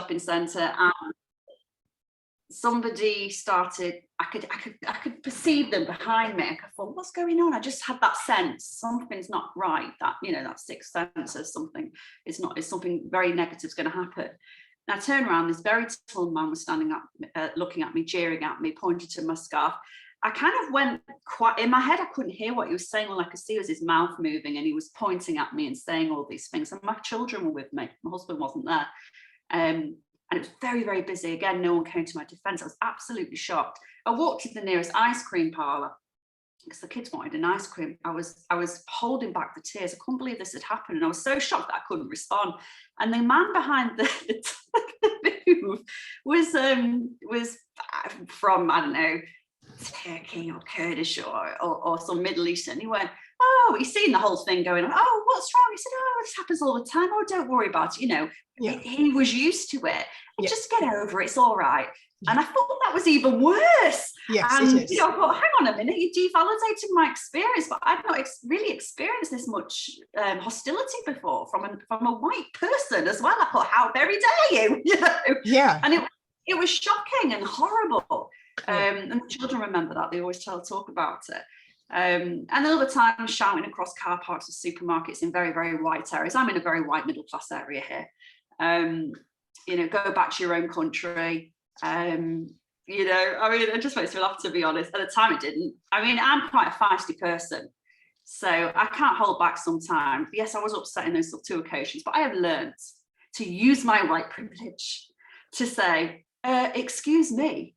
shopping centre, and somebody started, I could perceive them behind me. I thought, what's going on? I just had that sense something's not right, that, you know, that sixth sense of something is something very negative is going to happen. And I turned around, this very tall man was standing up, looking at me, jeering at me, pointing to my scarf. I kind of went quite, in my head, I couldn't hear what he was saying. All I could see was his mouth moving, and he was pointing at me and saying all these things. And my children were with me. My husband wasn't there. And it was very, very busy. Again, no one came to my defense. I was absolutely shocked. I walked to the nearest ice cream parlor because the kids wanted an ice cream. I was holding back the tears. I couldn't believe this had happened. And I was so shocked that I couldn't respond. And the man behind the booth was from, I don't know, Turkey or Kurdish or some Middle Eastern. He went, oh, he's seen the whole thing going on. Oh, what's wrong? He said, oh, this happens all the time. Oh, don't worry about it. You know, he was used to it. Just get over it. It's all right. And I thought that was even worse. Yes, and it is. you know, I thought, hang on a minute, you devalidated my experience, but I've not really experienced this much hostility before from a white person as well. I thought, how very dare you? You know? Yeah. And it was shocking and horrible. And the children remember that. They always talk about it. And all the time shouting across car parks of supermarkets in very, very white areas. I'm in a very white middle class area here. You know, go back to your own country. You know, I mean, it just makes me laugh, to be honest. At the time it didn't. I mean, I'm quite a feisty person, so I can't hold back sometimes. Yes, I was upset in those two occasions, but I have learned to use my white privilege to say, excuse me.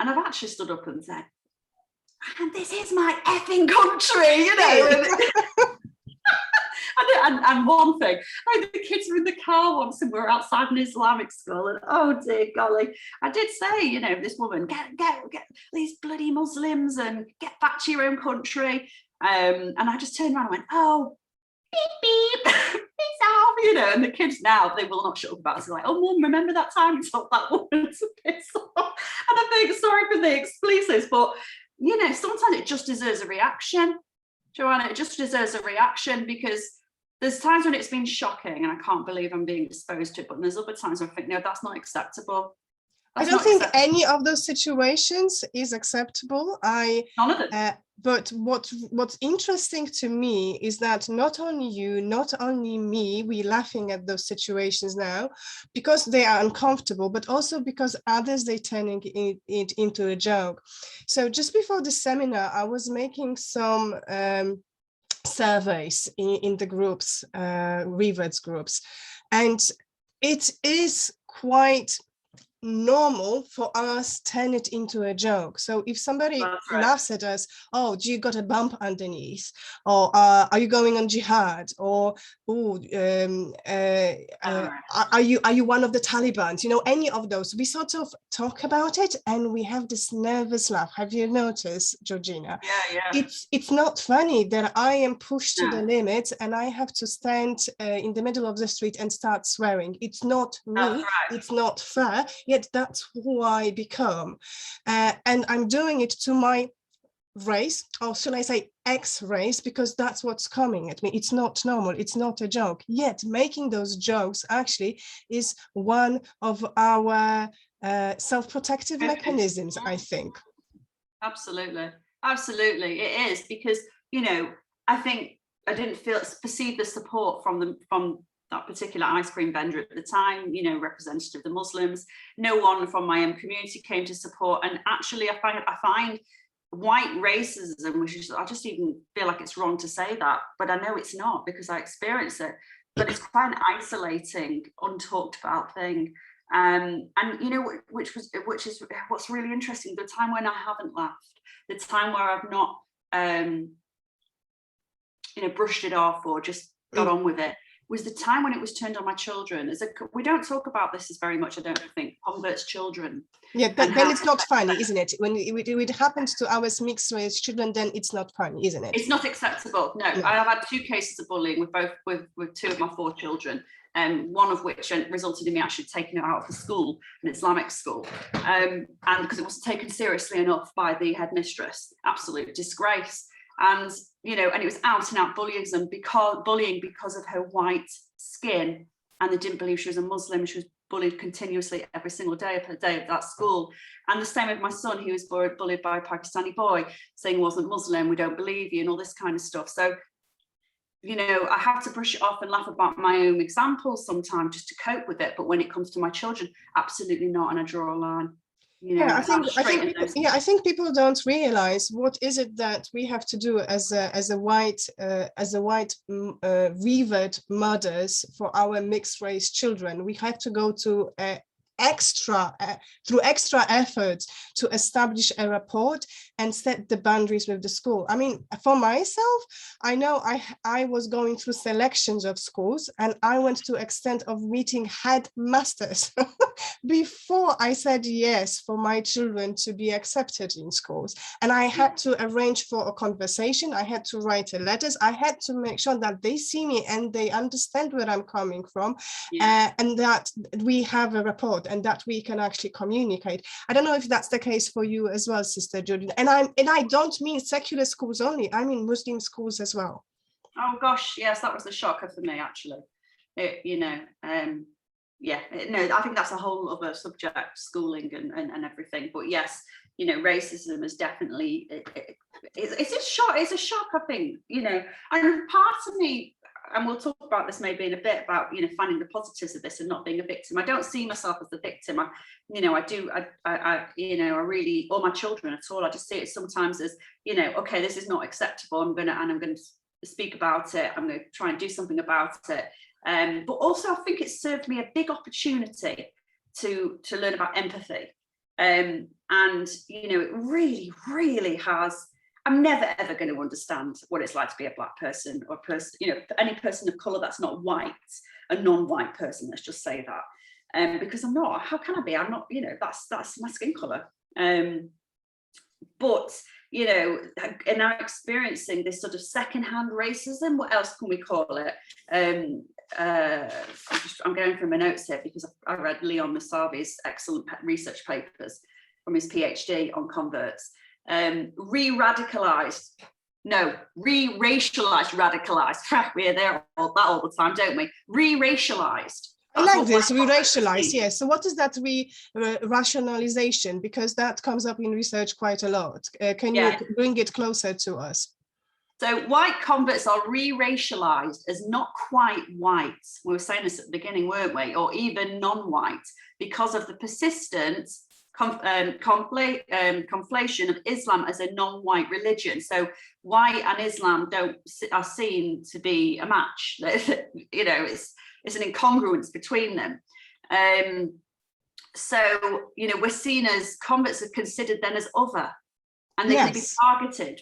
And I've actually stood up and said, and this is my effing country, you know. And one thing, like, the kids were in the car once and we were outside an Islamic school, and oh dear golly, I did say, you know, this woman, get these bloody Muslims and get back to your own country. And I just turned around and went, oh, beep, beep, peace out, you know. And the kids now, they will not shut up about it. They're like, oh, Mum, remember that time you told that woman to piss off? And I think, sorry for the expletives, but, you know, sometimes it just deserves a reaction, Joanna. It just deserves a reaction, because there's times when it's been shocking and I can't believe I'm being exposed to it, but there's other times where I think, no, that's not acceptable. I don't think any of those situations is acceptable. None of them. But what's interesting to me is that not only you, not only me, we're laughing at those situations now because they are uncomfortable, but also because others, they're turning it into a joke. So just before the seminar, I was making some surveys in the groups, reverts groups, and it is quite normal for us turn it into a joke. So if somebody laughs at us, oh, do you got a bump underneath, or are you going on jihad, or oh, are you one of the Taliban, you know, any of those, we sort of talk about it and we have this nervous laugh. Have you noticed, Georgina? Yeah. It's not funny that I am pushed to the limit and I have to stand in the middle of the street and start swearing. It's not me. It's not fair. Yet that's who I become. And I'm doing it to my race, or should I say X-race, because that's what's coming at me. It's not normal. It's not a joke. Yet making those jokes actually is one of our self-protective mechanisms, I think. Absolutely. It is, because, you know, I think I didn't perceive the support from that particular ice cream vendor at the time, you know, representative of the Muslims. No one from my own community came to support. And actually, I find white racism, which is, I just even feel like it's wrong to say that, but I know it's not because I experience it. But it's quite an isolating, untalked about thing. And you know, which is what's really interesting. The time when I haven't laughed, the time where I've not, you know, brushed it off or just got on with it, was the time when it was turned on my children. We don't talk about this as very much, I don't think, converts children. Yeah, but then it's not funny, isn't it? When it happens to our mixed race children, then it's not funny, isn't it? It's not acceptable. No. I have had 2 cases of bullying with 2 of my 4 children, one of which resulted in me actually taking her out of the school, an Islamic school, and because it wasn't taken seriously enough by the headmistress. Absolute disgrace. And, you know, and it was out and out bullying because of her white skin, and they didn't believe she was a Muslim. She was bullied continuously every single day of that school. And the same with my son, he was bullied by a Pakistani boy saying he wasn't Muslim, we don't believe you, and all this kind of stuff. So, you know, I have to brush it off and laugh about my own examples sometimes just to cope with it. But when it comes to my children, absolutely not. And I draw a line. You know, I think people don't realize what is it that we have to do as a white revert mothers for our mixed race children. We have to go to extra efforts to establish a rapport and set the boundaries with the school. I mean, for myself, I know I was going through selections of schools, and I went to extent of meeting headmasters before I said yes for my children to be accepted in schools. And I had to arrange for a conversation. I had to write letters. I had to make sure that they see me and they understand where I'm coming from, and that we have a rapport and that we can actually communicate. I don't know if that's the case for you as well, Sister Judy. And I don't mean secular schools only, I mean Muslim schools as well. Oh gosh, yes, that was a shocker for me, actually. No, I think that's a whole other subject, schooling and everything. But yes, you know, racism is definitely, it's a shock, I think, you know. And part of me, and we'll talk about this maybe in a bit, about, you know, finding the positives of this and not being a victim. I don't see myself as the victim. I really, or my children at all. I just see it sometimes as, you know, okay, this is not acceptable. I'm going to speak about it. I'm going to try and do something about it. But also, I think it served me a big opportunity to learn about empathy. And, you know, it really, really has. I'm never, ever going to understand what it's like to be a Black person or you know, any person of colour that's not white, a non-white person, let's just say that. Because I'm not. How can I be? I'm not, you know, that's my skin colour. But, you know, and now experiencing this sort of secondhand racism, what else can we call it? I'm going through my notes here because I read Leon Musavi's excellent research papers from his PhD on converts. Re-radicalized, radicalized. We're there all the time, don't we? Re-racialized. I like this, re-racialized, yes. So what is that rationalization? Because that comes up in research quite a lot. Can you bring it closer to us? So white converts are re-racialized as not quite white. We were saying this at the beginning, weren't we? Or even non-white, because of the persistent conflation of Islam as a non-white religion. So white and Islam are seen to be a match. You know, it's an incongruence between them. So, you know, we're seen as, converts are considered then as other, and they can be targeted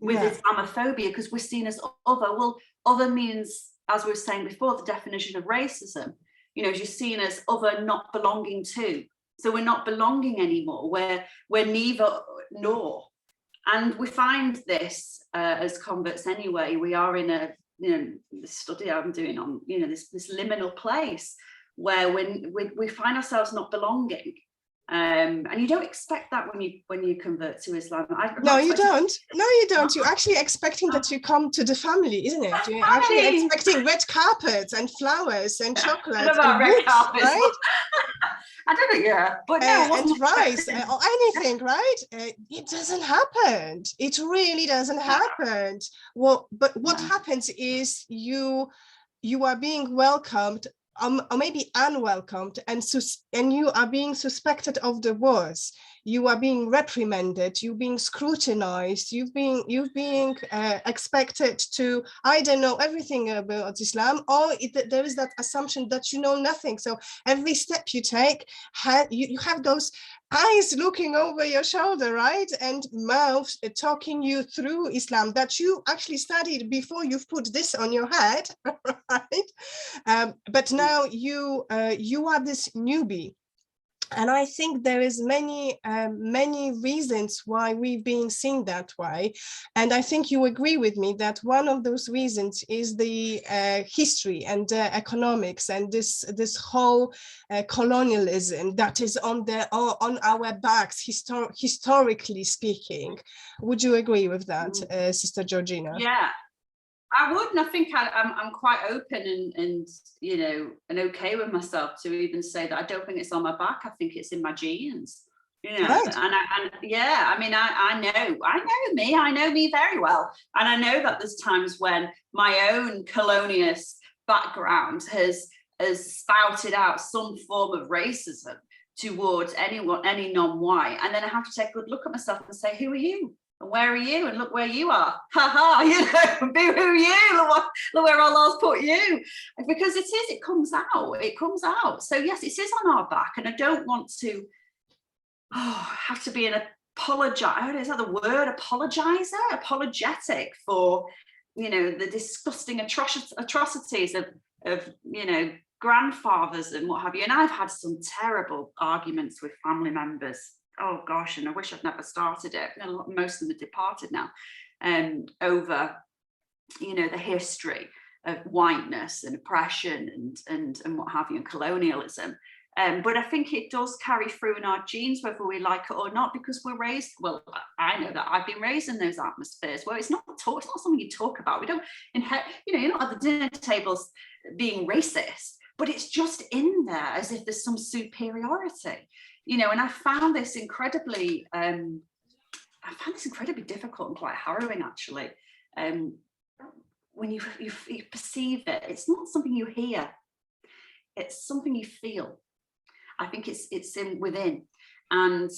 with Islamophobia because we're seen as other. Well, other means, as we were saying before, the definition of racism, you know, you're seen as other, not belonging to. So we're not belonging anymore. We're neither nor. And we find this as converts anyway. We are in a, you know, the study I'm doing on, you know, this liminal place where when we find ourselves not belonging. And you don't expect that when you convert to Islam. No, you don't. You're actually expecting that you come to the family, isn't it? You're actually expecting red carpets and flowers and chocolate and red carpets, right? I don't know, yeah, but no, and rice or anything, right? It doesn't happen. It really doesn't happen. Well, but what happens is you are being welcomed. Or maybe unwelcomed, and you are being suspected of the worst. You are being reprimanded. You're being scrutinized. You've being expected to either know everything about Islam, or there is that assumption that you know nothing. So every step you take, you have those eyes looking over your shoulder, right? And mouth talking you through Islam that you actually studied before you've put this on your head, right? But now you are this newbie. And I think there is many reasons why we've been seen that way. And I think you agree with me that one of those reasons is the history and economics and this whole colonialism that is on our backs, historically speaking. Would you agree with that, Sister Georgina? Yeah. I would, and I think I'm quite open and you know, and okay with myself to even say that I don't think it's on my back. I think it's in my genes. You know, Right. and yeah, I mean, I know me very well, and I know that there's times when my own colonialist background has spouted out some form of racism towards anyone, any non-white, and then I have to take a good look at myself and say, who are you? And where are you? And look where you are. Ha ha, you know, boo-hoo you. Look where Allah's put you. Because it comes out. So yes, it is on our back. And I don't want to have to be an is that the word, apologizer? Apologetic for, you know, the disgusting atrocities of, you know, grandfathers and what have you. And I've had some terrible arguments with family members. Oh gosh, and I wish I'd never started it. Most of them are departed now, over, you know, the history of whiteness and oppression and what have you, and colonialism. But I think it does carry through in our genes, whether we like it or not, because we're raised. Well, I know that I've been raised in those atmospheres where it's not something you talk about. We don't inherit, you know, you're not at the dinner tables being racist, but it's just in there as if there's some superiority, you know. And I found this incredibly difficult and quite harrowing, actually. When you perceive it, it's not something you hear, it's something you feel. I think it's in within, and